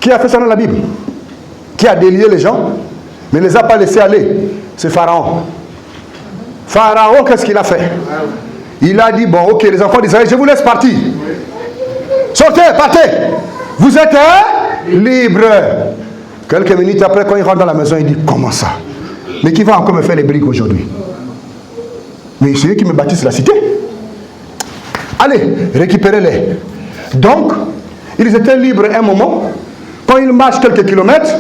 Qui a fait ça dans la Bible? Qui a délié les gens, mais ne les a pas laissés aller? C'est Pharaon. Pharaon, qu'est-ce qu'il a fait? Il a dit, bon, ok, les enfants d'Israël, je vous laisse partir. Sortez, partez. Vous êtes libres. Quelques minutes après, quand il rentre dans la maison, il dit, comment ça? Mais qui va encore me faire les briques aujourd'hui? Mais c'est eux qui me bâtissent la cité. Allez, récupérez-les. Donc, ils étaient libres un moment. Quand ils marchent quelques kilomètres,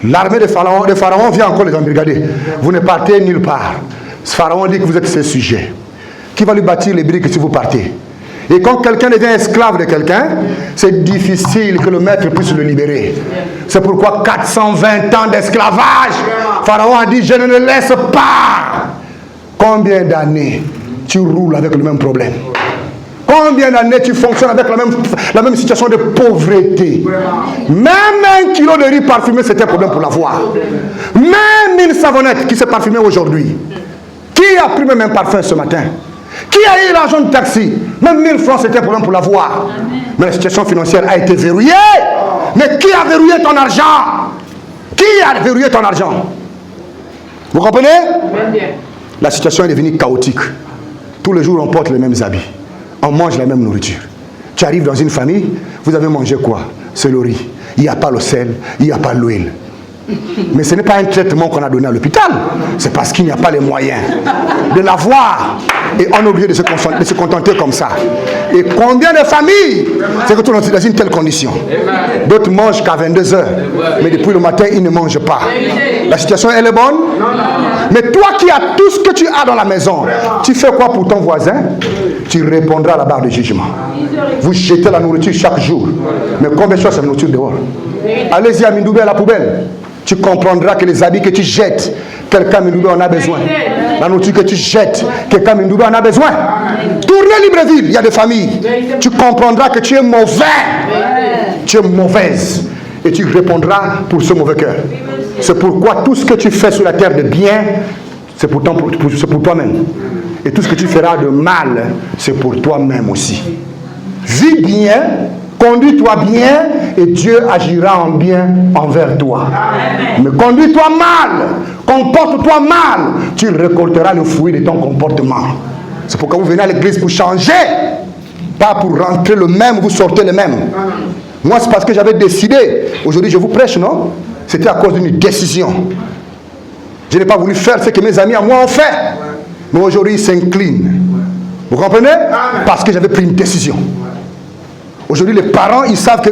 l'armée de Pharaon vient encore les embrigader. Vous ne partez nulle part. Pharaon dit que vous êtes ses sujets. Qui va lui bâtir les briques si vous partez? Et quand quelqu'un devient esclave de quelqu'un, c'est difficile que le maître puisse le libérer. C'est pourquoi 420 ans d'esclavage, Pharaon a dit, je ne le laisse pas. Combien d'années tu roules avec le même problème? Combien d'années tu fonctionnes avec la même situation de pauvreté? Même 1 kilo de riz parfumé, c'était un problème pour l'avoir. Même une savonnette qui s'est parfumée aujourd'hui. Qui a pris même un parfum ce matin? Qui a eu l'argent de taxi? Même 1000 francs, c'était un problème pour l'avoir. Mais la situation financière a été verrouillée. Mais qui a verrouillé ton argent? Qui a verrouillé ton argent? Vous comprenez? La situation est devenue chaotique. Tous les jours, on porte les mêmes habits. On mange la même nourriture. Tu arrives dans une famille, vous avez mangé quoi? C'est le riz. Il n'y a pas le sel, il n'y a pas l'huile. Mais ce n'est pas un traitement qu'on a donné à l'hôpital. C'est parce qu'il n'y a pas les moyens de l'avoir. Et on est obligé de se contenter comme ça. Et combien de familles c'est que tout le monde est dans une telle condition? D'autres mangent qu'à 22 heures. Mais depuis le matin, ils ne mangent pas. La situation, elle est bonne? Mais toi qui as tout ce que tu as dans la maison, tu fais quoi pour ton voisin? Tu répondras à la barre de jugement. Vous jetez la nourriture chaque jour. Mais combien de choses cette nourriture dehors? Allez-y à Mindoubé à la poubelle. Tu comprendras que les habits que tu jettes, quelqu'un Mindoubé en a besoin. La nourriture que tu jettes, quelqu'un Mindoubé en a besoin. Tournez Libreville, il y a des familles. Tu comprendras que tu es mauvais. Tu es mauvaise. Et tu répondras pour ce mauvais cœur. C'est pourquoi tout ce que tu fais sur la terre de bien, c'est pour toi-même. Et tout ce que tu feras de mal, c'est pour toi-même aussi. Vis bien, conduis-toi bien, et Dieu agira en bien envers toi. Amen. Mais conduis-toi mal, comporte-toi mal, tu récolteras le fruit de ton comportement. C'est pourquoi vous venez à l'église pour changer, pas pour rentrer le même, vous sortez le même. Moi, c'est parce que j'avais décidé. Aujourd'hui, je vous prêche, non? C'était à cause d'une décision. Je n'ai pas voulu faire ce que mes amis à moi ont fait. Mais aujourd'hui, ils s'inclinent. Vous comprenez? Parce que j'avais pris une décision. Aujourd'hui, les parents, ils savent que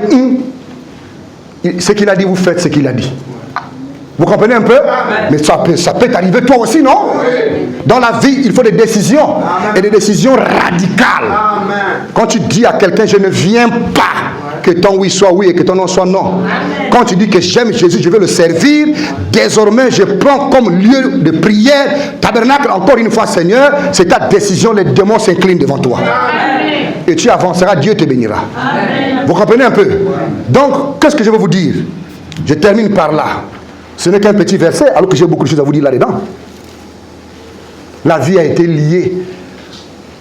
ce qu'il a dit, vous faites ce qu'il a dit. Vous comprenez un peu? Mais ça peut t'arriver toi aussi, non? Dans la vie, il faut des décisions. Et des décisions radicales. Quand tu dis à quelqu'un, je ne viens pas, que ton oui soit oui et que ton non soit non. Quand tu dis que j'aime Jésus, je veux le servir, désormais je prends comme lieu de prière, tabernacle, encore une fois Seigneur, c'est ta décision, les démons s'inclinent devant toi. Et tu avanceras, Dieu te bénira. Vous comprenez un peu? Donc, qu'est-ce que je veux vous dire? Je termine par là. Ce n'est qu'un petit verset, alors que j'ai beaucoup de choses à vous dire là-dedans. La vie a été liée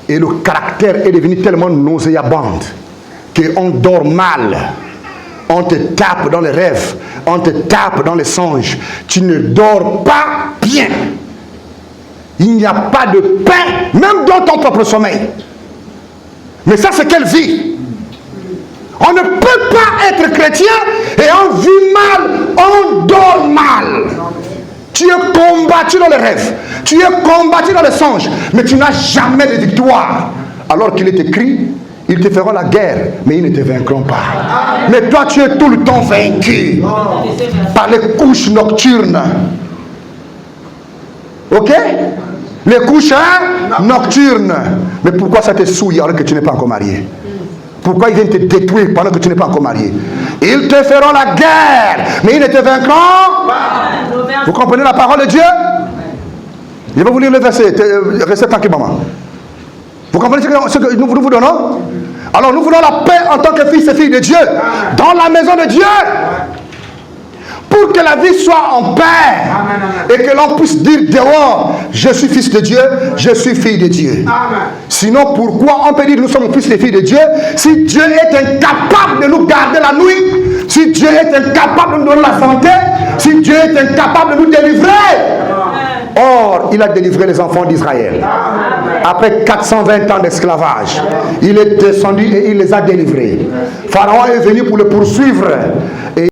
et le caractère est devenu tellement nauséabond qu'on dort mal. On te tape dans les rêves, on te tape dans les songes. Tu ne dors pas bien. Il n'y a pas de paix, même dans ton propre sommeil. Mais ça, c'est quelle vie? On ne peut pas être chrétien et on vit mal, on dort mal. Tu es combattu dans les rêves, tu es combattu dans les songes, mais tu n'as jamais de victoire. Alors qu'il est écrit, ils te feront la guerre, mais ils ne te vaincront pas. Mais toi, tu es tout le temps vaincu par les couches nocturnes. Ok? Les couches nocturnes. Mais pourquoi ça te souille alors que tu n'es pas encore marié? Pourquoi ils viennent te détruire pendant que tu n'es pas encore marié? Ils te feront la guerre, mais ils ne te vaincront pas. Vous comprenez la parole de Dieu? Je vais vous lire le verset. Restez tranquille, maman. Vous comprenez ce que nous vous donnons? Alors nous voulons la paix en tant que fils et filles de Dieu, dans la maison de Dieu. Pour que la vie soit en paix et que l'on puisse dire dehors, je suis fils de Dieu, je suis fille de Dieu. Sinon, pourquoi on peut dire nous sommes fils et filles de Dieu si Dieu est incapable de nous garder la nuit, si Dieu est incapable de nous donner la santé, si Dieu est incapable de nous délivrer? Or, il a délivré les enfants d'Israël. Après 420 ans d'esclavage, il est descendu et il les a délivrés. Pharaon est venu pour le poursuivre.